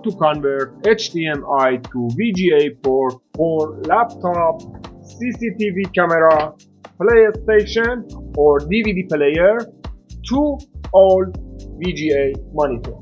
to convert HDMI to VGA port for laptop, CCTV camera, PlayStation or DVD player to old VGA monitor.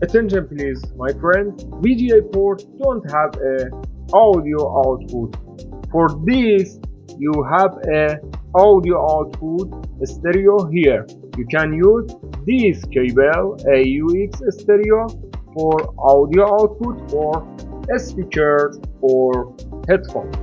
Attention please, my friends, VGA ports don't have a audio output. For this, you have a audio output stereo here. You can use this cable AUX stereo for audio output for speakers or headphones.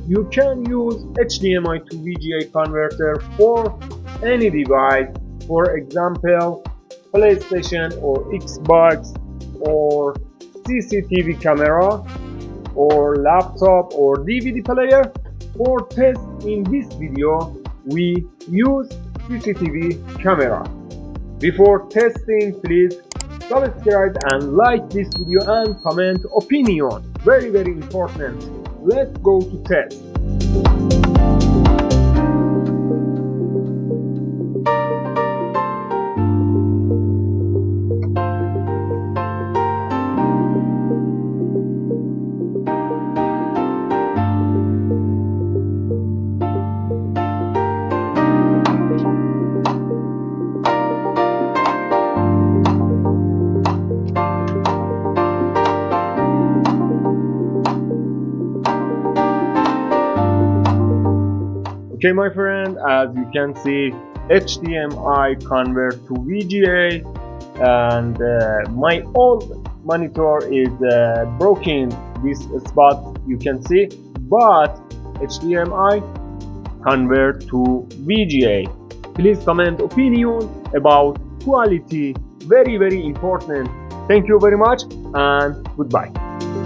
You can use HDMI to VGA converter for any device, for example PlayStation or Xbox or CCTV camera or laptop or DVD player. For test in this video we use CCTV camera. Before testing, please subscribe and like this video and comment opinion, very important. Let's go to test. Okay, my friend, as you can see, HDMI convert to VGA, and my old monitor is broken this spot, you can see, but HDMI convert to VGA. Please comment opinion about quality, very important. Thank you very much and goodbye.